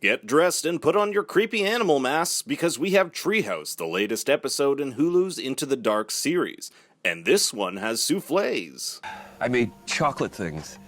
Get dressed and put on your creepy animal masks because we have Treehouse, the latest episode in Hulu's Into the Dark series. And this one has soufflés. I made chocolate things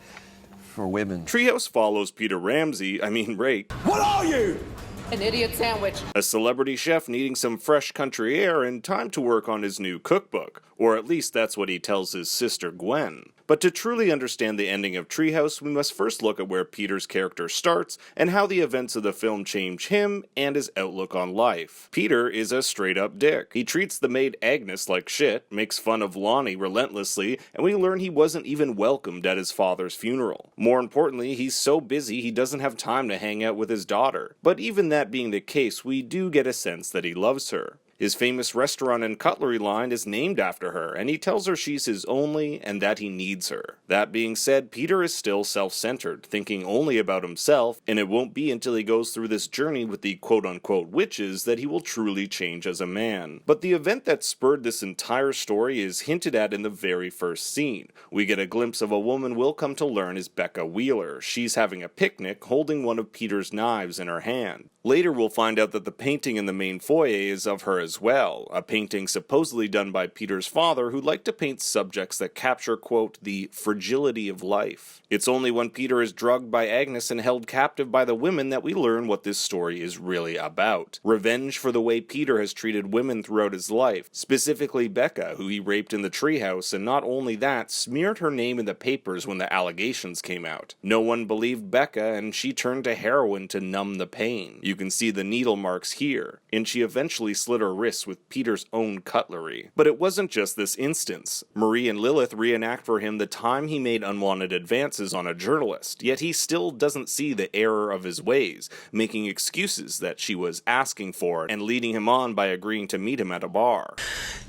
for women. Treehouse follows Peter Rake. What are you? An idiot sandwich. A celebrity chef needing some fresh country air and time to work on his new cookbook. Or at least that's what he tells his sister Gwen. But to truly understand the ending of Treehouse, we must first look at where Peter's character starts and how the events of the film change him and his outlook on life. Peter is a straight-up dick. He treats the maid Agnes like shit, makes fun of Lonnie relentlessly, and we learn he wasn't even welcomed at his father's funeral. More importantly, he's so busy he doesn't have time to hang out with his daughter. But even that being the case, we do get a sense that he loves her. His famous restaurant and cutlery line is named after her, and he tells her she's his only and that he needs her. That being said, Peter is still self-centered, thinking only about himself, and it won't be until he goes through this journey with the quote-unquote witches that he will truly change as a man. But the event that spurred this entire story is hinted at in the very first scene. We get a glimpse of a woman we'll come to learn is Becca Wheeler. She's having a picnic, holding one of Peter's knives in her hand. Later we'll find out that the painting in the main foyer is of her as well, a painting supposedly done by Peter's father who liked to paint subjects that capture, quote, the fragility of life. It's only when Peter is drugged by Agnes and held captive by the women that we learn what this story is really about. Revenge for the way Peter has treated women throughout his life, specifically Becca, who he raped in the treehouse, and not only that, smeared her name in the papers when the allegations came out. No one believed Becca, and she turned to heroin to numb the pain. You can see the needle marks here, and she eventually slit her wrists with Peter's own cutlery. But it wasn't just this instance. Marie and Lilith reenact for him the time he made unwanted advances on a journalist, yet he still doesn't see the error of his ways, making excuses that she was asking for and leading him on by agreeing to meet him at a bar.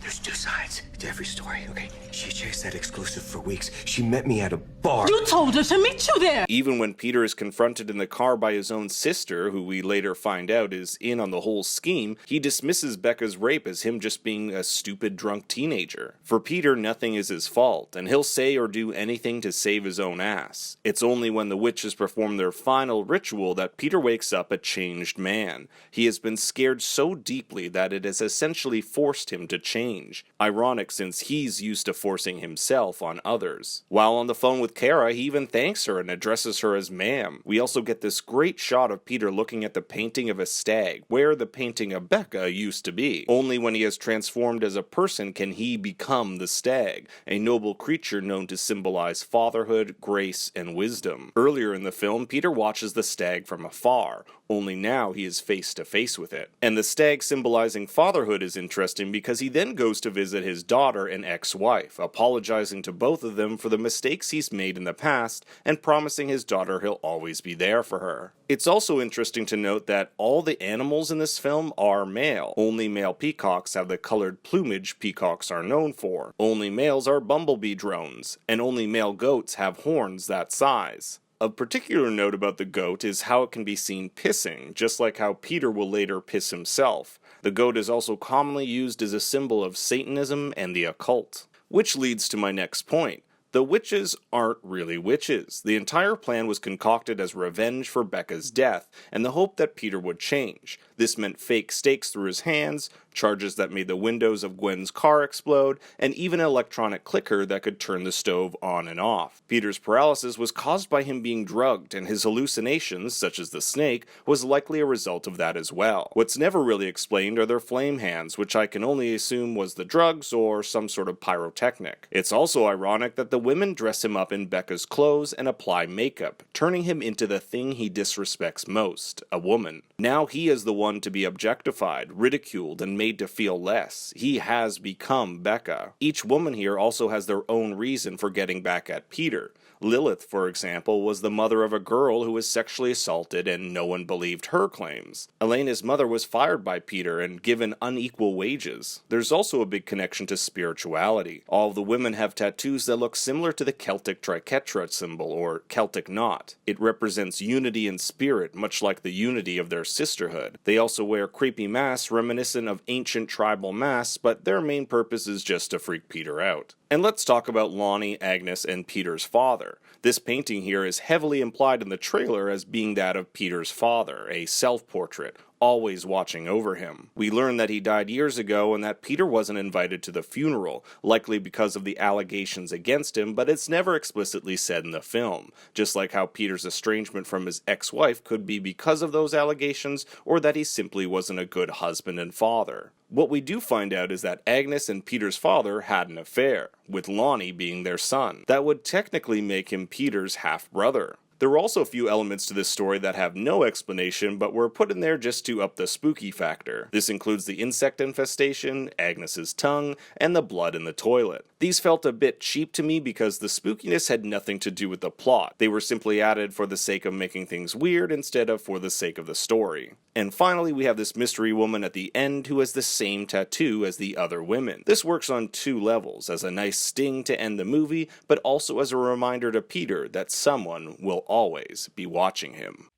There's two sides to every story, okay? She chased that exclusive for weeks. She met me at a bar. You told her to meet you there. Even when Peter is confronted in the car by his own sister, who we later find out is in on the whole scheme, he dismisses Becca's rape as him just being a stupid drunk teenager. For Peter, nothing is his fault, and he'll say or do anything to save his own ass. It's only when the witches perform their final ritual that Peter wakes up a changed man. He has been scared so deeply that it has essentially forced him to change. Ironic since he's used to forcing himself on others. While on the phone with Kara, he even thanks her and addresses her as ma'am. We also get this great shot of Peter looking at the painting of a stag, where the painting of Becca used to be. Only when he has transformed as a person can he become the stag, a noble creature known to symbolize fatherhood, grace, and wisdom. Earlier in the film, Peter watches the stag from afar, only now he is face to face with it. And the stag symbolizing fatherhood is interesting because he then goes to visit his daughter and ex-wife, apologizing to both of them for the mistakes he's made in the past and promising his daughter he'll always be there for her. It's also interesting to note that all the animals in this film are male. Only male peacocks have the colored plumage peacocks are known for. Only males are bumblebee drones, and only male goats have horns that size. Of particular note about the goat is how it can be seen pissing, just like how Peter will later piss himself. The goat is also commonly used as a symbol of Satanism and the occult. Which leads to my next point. The witches aren't really witches. The entire plan was concocted as revenge for Becca's death, and the hope that Peter would change. This meant fake stakes through his hands, charges that made the windows of Gwen's car explode, and even an electronic clicker that could turn the stove on and off. Peter's paralysis was caused by him being drugged, and his hallucinations, such as the snake, was likely a result of that as well. What's never really explained are their flame hands, which I can only assume was the drugs or some sort of pyrotechnic. It's also ironic that the women dress him up in Becca's clothes and apply makeup, turning him into the thing he disrespects most, a woman. Now he is the one to be objectified, ridiculed, and made to feel less. He has become Becca. Each woman here also has their own reason for getting back at Peter. Lilith, for example, was the mother of a girl who was sexually assaulted and no one believed her claims. Elena's mother was fired by Peter and given unequal wages. There's also a big connection to spirituality. All of the women have tattoos that look similar to the Celtic triquetra symbol, or Celtic knot. It represents unity in spirit, much like the unity of their sisterhood. They also wear creepy masks reminiscent of ancient tribal masks, but their main purpose is just to freak Peter out. And let's talk about Lonnie, Agnes, and Peter's father. father. This painting here is heavily implied in the trailer as being that of Peter's father, a self-portrait, always watching over him. We learn that he died years ago and that Peter wasn't invited to the funeral, likely because of the allegations against him, but it's never explicitly said in the film, just like how Peter's estrangement from his ex-wife could be because of those allegations, or that he simply wasn't a good husband and father. What we do find out is that Agnes and Peter's father had an affair, with Lonnie being their son. That would technically make him Peter's half-brother. There were also a few elements to this story that have no explanation, but were put in there just to up the spooky factor. This includes the insect infestation, Agnes's tongue, and the blood in the toilet. These felt a bit cheap to me because the spookiness had nothing to do with the plot. They were simply added for the sake of making things weird instead of for the sake of the story. And finally, we have this mystery woman at the end who has the same tattoo as the other women. This works on two levels, as a nice sting to end the movie, but also as a reminder to Peter that someone will always be watching him.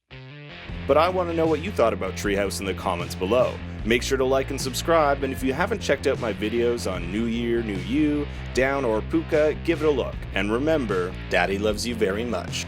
But I want to know what you thought about Treehouse in the comments below. Make sure to like and subscribe, and if you haven't checked out my videos on New Year, New You, Down, or Puka, give it a look. And remember, Daddy loves you very much.